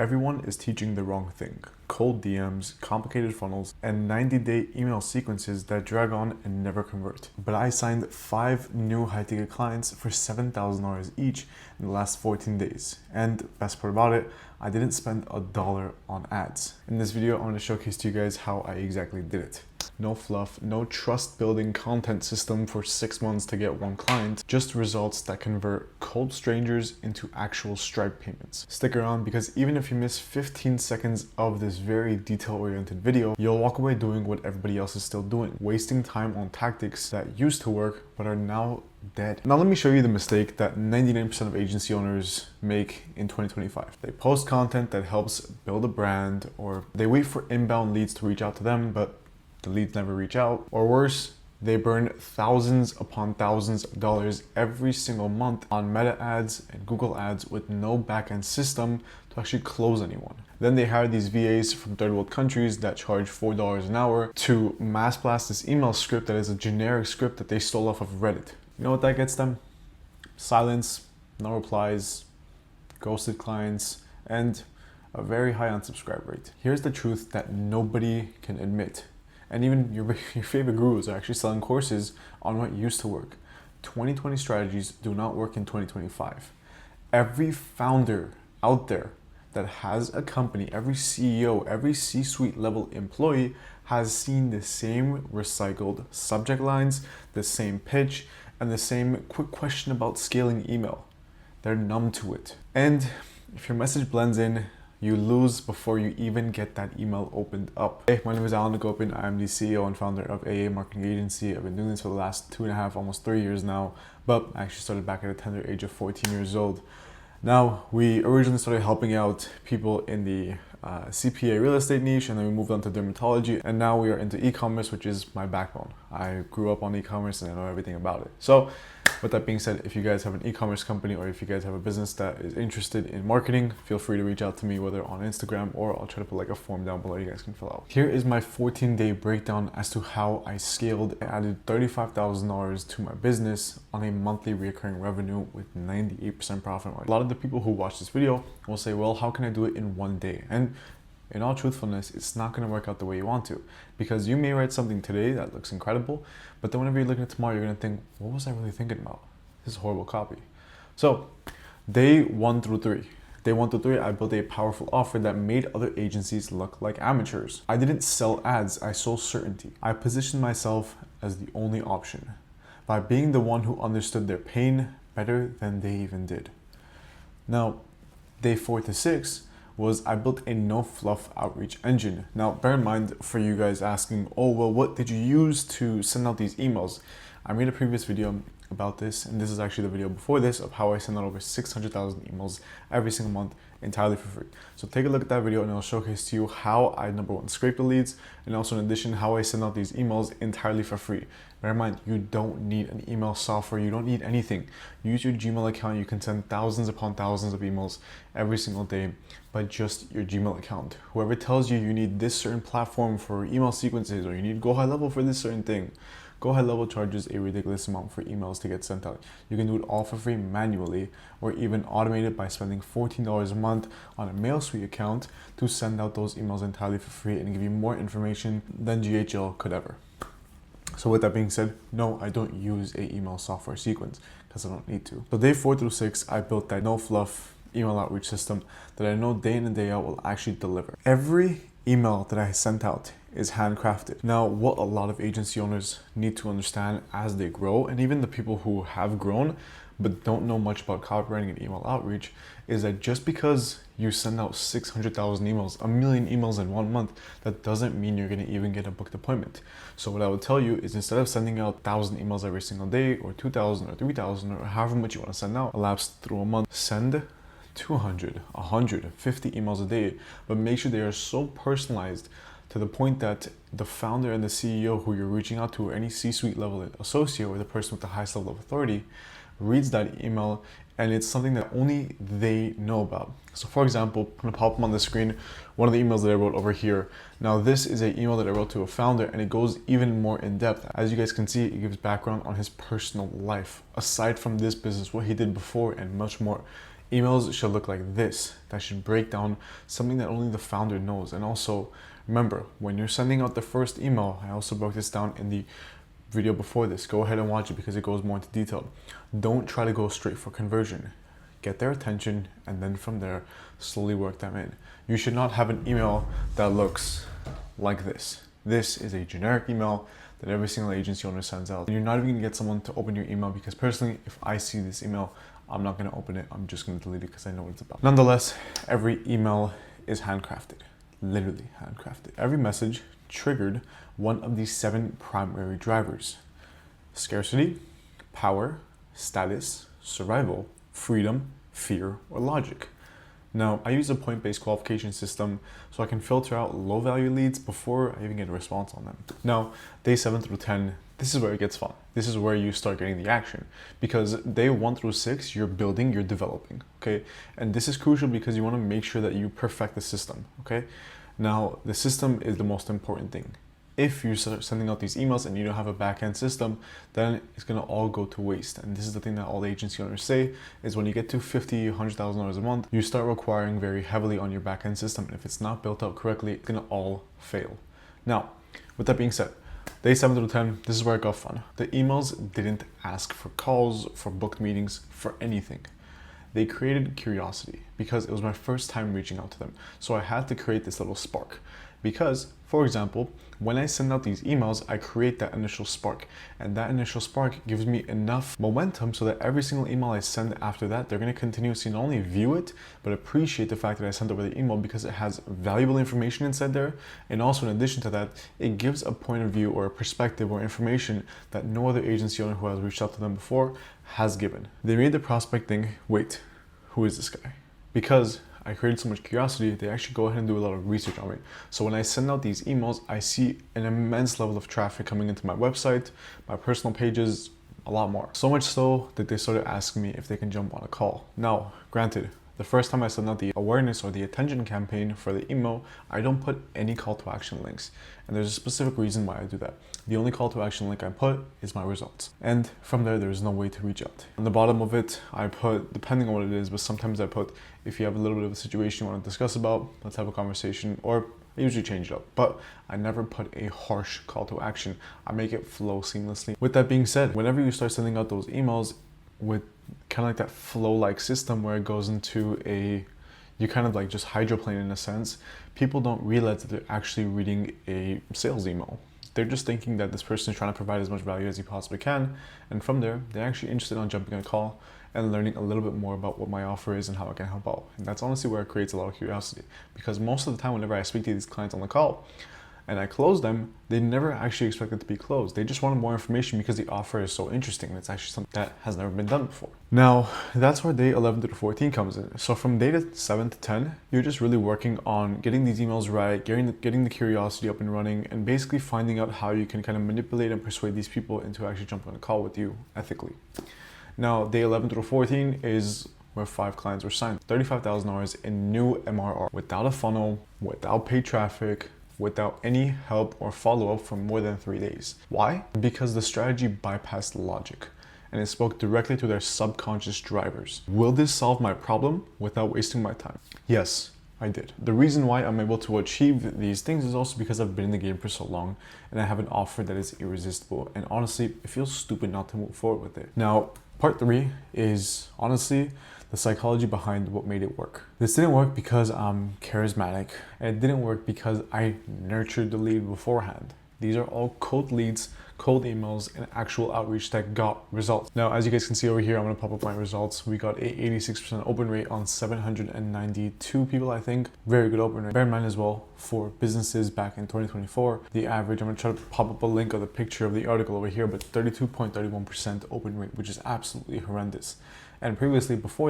Everyone is teaching the wrong thing. Cold DMs, complicated funnels, and 90-day email sequences that drag on and never convert. But I signed 5 new high-ticket clients for $7,000 each in the last 14 days. And best part about it, I didn't spend $1 on ads. In this video, I'm going to showcase to you guys how I exactly did it. No fluff, no trust building content system for 6 months to get 1 client, just results that convert cold strangers into actual Stripe payments. Stick around because even if you miss 15 seconds of this very detail-oriented video, you'll walk away doing what everybody else is still doing, wasting time on tactics that used to work but are now dead. Now let me show you the mistake that 99% of agency owners make in 2025. They post content that helps build a brand, or they wait for inbound leads to reach out to them, but the leads never reach out. Or worse, they burn thousands upon thousands of dollars every single month on Meta ads and Google ads with no back-end system to actually close anyone. Then they hire these VAs from third world countries that charge $4 an hour to mass blast this email script that is a generic script that they stole off of Reddit. You know what that gets them? Silence, no replies, ghosted clients, and a very high unsubscribe rate. Here's the truth that nobody can admit. And even your favorite gurus are actually selling courses on what used to work. 2020 strategies do not work in 2025. Every founder out there that has a company, every CEO, every C-suite level employee has seen the same recycled subject lines, the same pitch, and the same quick question about scaling email. They're numb to it. And if your message blends in, you lose before you even get that email opened up. Hey, my name is Akopyan. I'm the CEO and founder of AA Marketing Agency. I've been doing this for the last 2.5, almost 3 years now, but I actually started back at a tender age of 14 years old. Now, we originally started helping out people in the CPA real estate niche, and then we moved on to dermatology, and now we are into e-commerce, which is my backbone. I grew up on e-commerce and I know everything about it. So with that being said, if you guys have an e-commerce company or if you guys have a business that is interested in marketing, feel free to reach out to me, whether on Instagram, or I'll try to put like a form down below you guys can fill out. Here is my 14-day breakdown as to how I scaled and added $35,000 to my business on a monthly recurring revenue with 98% profit margin. A lot of the people who watch this video will say, well, how can I do it in 1 day? And in all truthfulness, it's not going to work out the way you want to, because you may write something today that looks incredible, but then whenever you're looking at tomorrow, you're going to think, what was I really thinking about? This is horrible copy. So day 1 through 3. Day 1 through 3, I built a powerful offer that made other agencies look like amateurs. I didn't sell ads, I sold certainty. I positioned myself as the only option by being the one who understood their pain better than they even did. Now, day 4 to 6, was I built a no fluff outreach engine. Now, bear in mind, for you guys asking, oh, well, what did you use to send out these emails? I made a previous video about this, and this is actually the video before this of how I send out over 600,000 emails every single month entirely for free. So take a look at that video and it'll showcase to you how I, number 1, scrape the leads, and also in addition, how I send out these emails entirely for free. Bear in mind, you don't need an email software, you don't need anything. Use your Gmail account, you can send thousands upon thousands of emails every single day by just your Gmail account. Whoever tells you you need this certain platform for email sequences, or you need Go High Level for this certain thing, Go High Level charges a ridiculous amount for emails to get sent out. You can do it all for free manually, or even automate it by spending $14 a month on a MailSuite account to send out those emails entirely for free and give you more information than GHL could ever. So with that being said, no, I don't use a email software sequence because I don't need to. So day 4 through 6, I built that no fluff email outreach system that I know day in and day out will actually deliver. Every email that I sent out is handcrafted. Now, what a lot of agency owners need to understand as they grow, and even the people who have grown but don't know much about copywriting and email outreach, is that just because you send out 600,000 emails, 1 million emails in 1 month, that doesn't mean you're going to even get a booked appointment. So what I would tell you is, instead of sending out 1,000 emails every single day, or 2,000 or 3,000, or however much you want to send out elapsed through a month, send 200, 150 emails a day, but make sure they are so personalized to the point that the founder and the CEO who you're reaching out to, or any C-suite level associate, or the person with the highest level of authority, reads that email, and it's something that only they know about. So for example, I'm gonna pop up on the screen one of the emails that I wrote over here. Now this is an email that I wrote to a founder, and it goes even more in depth. As you guys can see, it gives background on his personal life, aside from this business, what he did before, and much more. Emails should look like this. That should break down something that only the founder knows. And also, remember, when you're sending out the first email, I also broke this down in the video before this. Go ahead and watch it because it goes more into detail. Don't try to go straight for conversion. Get their attention, and then from there, slowly work them in. You should not have an email that looks like this. This is a generic email that every single agency owner sends out. And you're not even gonna get someone to open your email, because personally, if I see this email, I'm not gonna open it. I'm just gonna delete it because I know what it's about. Nonetheless, every email is handcrafted, literally handcrafted. Every message triggered one of these 7 primary drivers: scarcity, power, status, survival, freedom, fear, or logic. Now, I use a point-based qualification system so I can filter out low-value leads before I even get a response on them. Now, day 7 through 10, this is where it gets fun. This is where you start getting the action, because day 1 through 6, you're building, you're developing, okay? And this is crucial because you want to make sure that you perfect the system, okay? Now, the system is the most important thing. If you start sending out these emails and you don't have a back-end system, then it's going to all go to waste. And this is the thing that all the agency owners say, is when you get to $50,000, $100,000 a month, you start requiring very heavily on your back-end system. And if it's not built out correctly, it's going to all fail. Now, with that being said, day 7 through 10, this is where it got fun. The emails didn't ask for calls, for booked meetings, for anything. They created curiosity because it was my first time reaching out to them. So I had to create this little spark. Because, for example, when I send out these emails, I create that initial spark, and that initial spark gives me enough momentum so that every single email I send after that, they're going to continuously not only view it, but appreciate the fact that I sent over the email because it has valuable information inside there. And also, in addition to that, it gives a point of view or a perspective or information that no other agency owner who has reached out to them before has given. They made the prospect think, wait, who is this guy? Because I created so much curiosity, they actually go ahead and do a lot of research on me. So when I send out these emails, I see an immense level of traffic coming into my website, my personal pages, a lot more. So much so that they started asking me if they can jump on a call. Now, granted, the first time I send out the awareness or the attention campaign for the email, I don't put any call to action links. And there's a specific reason why I do that. The only call to action link I put is my results. And from there's no way to reach out. On the bottom of it, I put, depending on what it is, but sometimes I put, if you have a little bit of a situation you want to discuss about, let's have a conversation, or I usually change it up, but I never put a harsh call to action. I make it flow seamlessly. With that being said, whenever you start sending out those emails with kind of like that flow-like system where it goes into you kind of like just hydroplane in a sense, people don't realize that they're actually reading a sales email. They're just thinking that this person is trying to provide as much value as he possibly can. And from there, they're actually interested in jumping on a call and learning a little bit more about what my offer is and how I can help out. And that's honestly where it creates a lot of curiosity, because most of the time whenever I speak to these clients on the call and I close them, they never actually expect it to be closed. They just wanted more information because the offer is so interesting. And it's actually something that has never been done before. Now, that's where day 11 to 14 comes in. So from day 7 to 10, you're just really working on getting these emails right, getting the curiosity up and running, and basically finding out how you can kind of manipulate and persuade these people into actually jumping on a call with you ethically. Now, day 11 through 14 is where 5 clients were signed. $35,000 in new MRR without a funnel, without paid traffic, without any help or follow-up for more than 3 days. Why? Because the strategy bypassed logic and it spoke directly to their subconscious drivers. Will this solve my problem without wasting my time? Yes, I did. The reason why I'm able to achieve these things is also because I've been in the game for so long and I have an offer that is irresistible, and honestly, it feels stupid not to move forward with it. Now, part 3 is honestly the psychology behind what made it work. This didn't work because I'm charismatic, and it didn't work because I nurtured the lead beforehand. These are all cold leads, cold emails, and actual outreach that got results. Now, as you guys can see over here, I'm gonna pop up my results. We got a 86% open rate on 792 people, I think. Very good open rate. Bear in mind as well, for businesses back in 2024, the average, I'm gonna try to pop up a link of the picture of the article over here, but 32.31% open rate, which is absolutely horrendous. And previously, before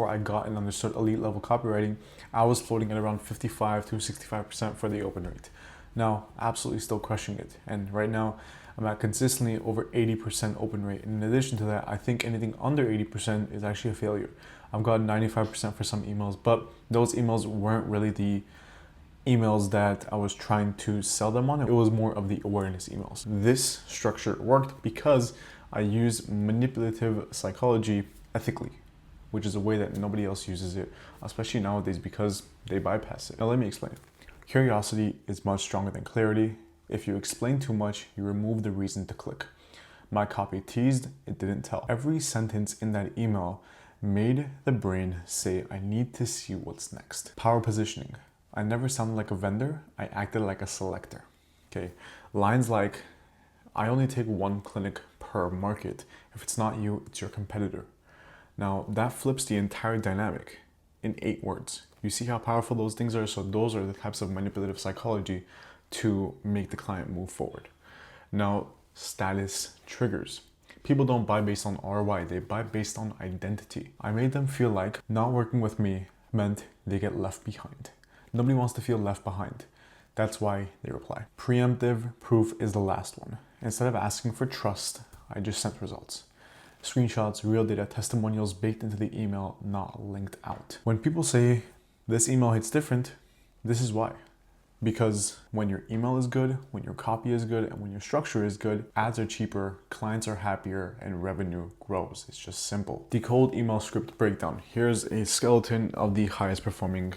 I got and understood elite level copywriting, I was floating at around 55 to 65% for the open rate. Now, absolutely still crushing it. And right now, I'm at consistently over 80% open rate. And in addition to that, I think anything under 80% is actually a failure. I've got 95% for some emails, but those emails weren't really the emails that I was trying to sell them on. It was more of the awareness emails. This structure worked because I use manipulative psychology ethically. which is a way that nobody else uses it, especially nowadays because they bypass it. Now let me explain. Curiosity is much stronger than clarity. If you explain too much, you remove the reason to click. My copy teased, it didn't tell. Every sentence in that email made the brain say, I need to see what's next. Power positioning. I never sounded like a vendor, I acted like a selector. Okay, lines like, I only take one clinic per market. If it's not you, it's your competitor. Now that flips the entire dynamic in 8 words. You see how powerful those things are? So those are the types of manipulative psychology to make the client move forward. Now, status triggers. People don't buy based on ROI, they buy based on identity. I made them feel like not working with me meant they get left behind. Nobody wants to feel left behind. That's why they reply. Preemptive proof is the last one. Instead of asking for trust, I just sent results. Screenshots, real data, testimonials baked into the email, not linked out. When people say this email hits different, this is why. Because when your email is good, when your copy is good, and when your structure is good, ads are cheaper, clients are happier, and revenue grows. It's just simple. The cold email script breakdown. Here's a skeleton of the highest performing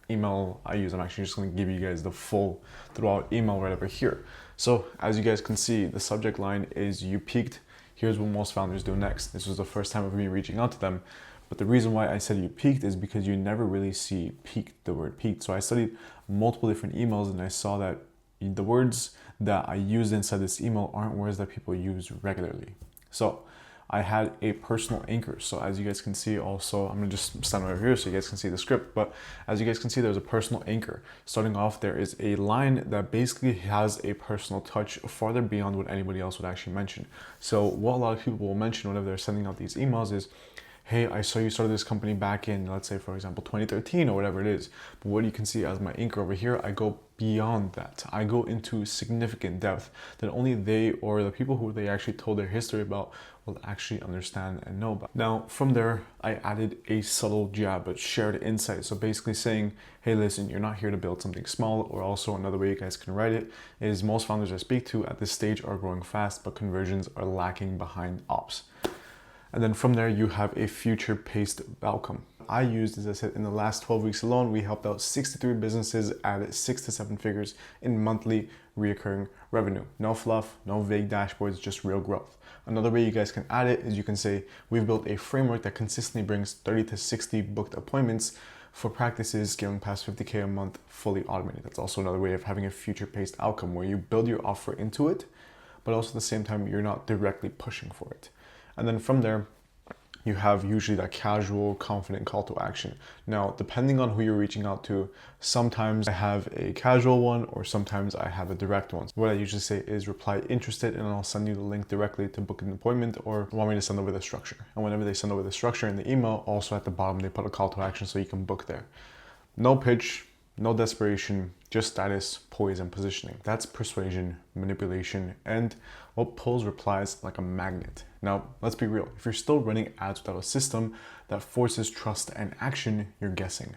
email I use. I'm actually just going to give you guys the full throughout email right over here. So as you guys can see, the subject line is you peaked. Here's what most founders do next. This was the first time of me reaching out to them. But the reason why I said you peaked is because you never really see peaked, the word peaked. So I studied multiple different emails and I saw that the words that I used inside this email aren't words that people use regularly. So I had a personal anchor. So as you guys can see also, I'm gonna just stand over here so you guys can see the script, but as you guys can see, there's a personal anchor. Starting off, there is a line that basically has a personal touch farther beyond what anybody else would actually mention. So what a lot of people will mention whenever they're sending out these emails is, hey, I saw you started this company back in, let's say, for example, 2013 or whatever it is. But what you can see as my anchor over here, I go beyond that. I go into significant depth that only they or the people who they actually told their history about will actually understand and know about. Now, from there, I added a subtle jab, but shared insight. So basically saying, hey, listen, you're not here to build something small, or also another way you guys can write it is most founders I speak to at this stage are growing fast, but conversions are lacking behind ops. And then from there, you have a future-paced outcome. I used, as I said, in the last 12 weeks alone, we helped out 63 businesses at 6 to 7 figures in monthly reoccurring revenue. No fluff, no vague dashboards, just real growth. Another way you guys can add it is you can say, we've built a framework that consistently brings 30 to 60 booked appointments for practices scaling past 50K a month, fully automated. That's also another way of having a future-paced outcome where you build your offer into it, but also at the same time, you're not directly pushing for it. And then from there, you have usually that casual, confident call to action. Now, depending on who you're reaching out to, sometimes I have a casual one or sometimes I have a direct one. What I usually say is reply interested and I'll send you the link directly to book an appointment or want me to send over the structure. And whenever they send over the structure in the email, also at the bottom, they put a call to action so you can book there. No pitch, no desperation, just status, poise, and positioning. That's persuasion, manipulation, and what pulls replies like a magnet. Now, let's be real. If you're still running ads without a system that forces trust and action, you're guessing.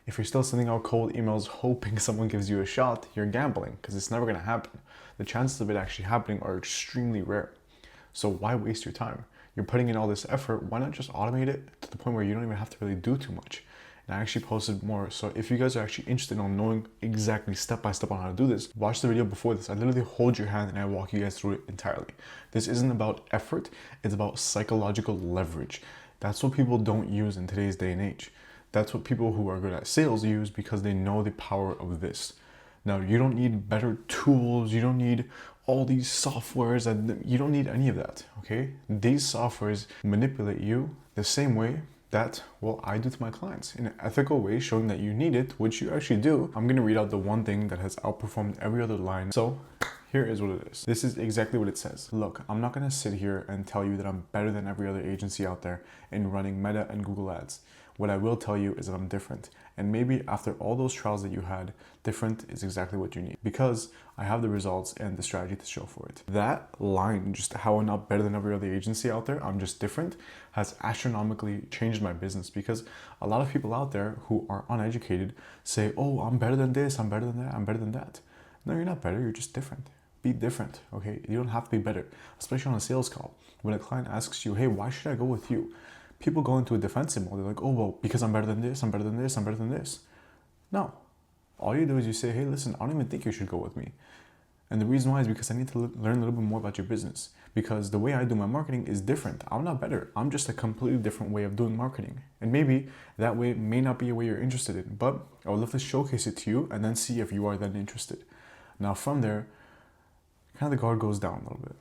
If you're still sending out cold emails hoping someone gives you a shot, you're gambling because it's never going to happen. The chances of it actually happening are extremely rare. So why waste your time? You're putting in all this effort. Why not just automate it to the point where you don't even have to really do too much? And I actually posted more. So if you guys are actually interested in knowing exactly step by step on how to do this, watch the video before this. I literally hold your hand and I walk you guys through it entirely. This isn't about effort, it's about psychological leverage. That's what people don't use in today's day and age. That's what people who are good at sales use because they know the power of this. Now, you don't need better tools, you don't need all these softwares, and you don't need any of that, okay? These softwares manipulate you the same way that, well, I do to my clients in an ethical way, showing that you need it, which you actually do. I'm gonna read out the one thing that has outperformed every other line. So here is what it is. This is exactly what it says. Look, I'm not gonna sit here and tell you that I'm better than every other agency out there in running Meta and Google ads. What I will tell you is that I'm different. And maybe after all those trials that you had, different is exactly what you need because I have the results and the strategy to show for it. That line, just how I'm not better than every other agency out there, I'm just different, has astronomically changed my business because a lot of people out there who are uneducated say, oh, I'm better than this, I'm better than that, I'm better than that. No, you're not better, you're just different. Be different, okay? You don't have to be better, especially on a sales call. When a client asks you, hey, why should I go with you? people go into a defensive mode. They're like, oh, well, because I'm better than this, I'm better than this, I'm better than this. No. All you do is you say, hey, listen, I don't even think you should go with me. And the reason why is because I need to learn a little bit more about your business. Because the way I do my marketing is different. I'm not better. I'm just a completely different way of doing marketing. And maybe that way may not be a way you're interested in. But I would love to showcase it to you and then see if you are then interested. Now from there, kind of the guard goes down a little bit.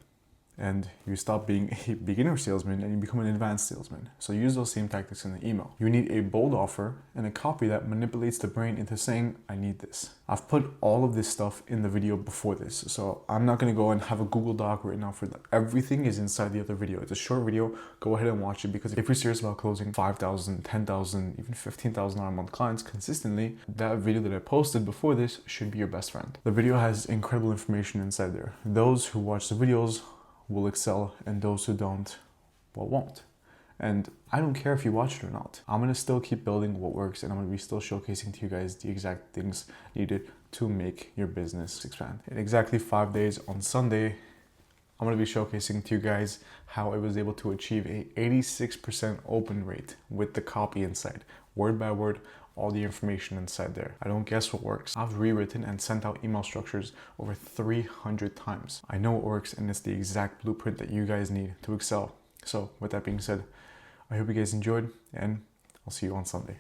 And you stop being a beginner salesman and you become an advanced salesman. So use those same tactics in the email. You need a bold offer and a copy that manipulates the brain into saying, I need this. I've put all of this stuff in the video before this, so I'm not gonna go and have a Google Doc right now for that. Everything is inside the other video. It's a short video. Go ahead and watch it, because if you're serious about closing 5,000, 10,000, even 15,000 a month clients consistently, that video that I posted before this should be your best friend. The video has incredible information inside there. Those who watch the videos will excel, and those who don't, well, won't. And I don't care if you watch it or not. I'm gonna still keep building what works, and I'm gonna be still showcasing to you guys the exact things needed to make your business expand. In exactly 5 days on Sunday, I'm gonna be showcasing to you guys how I was able to achieve a 86% open rate with the copy inside, word by word, all the information inside there. I don't guess what works. I've rewritten and sent out email structures over 300 times. I know what works, and it's the exact blueprint that you guys need to excel. So with that being said, I hope you guys enjoyed, and I'll see you on Sunday.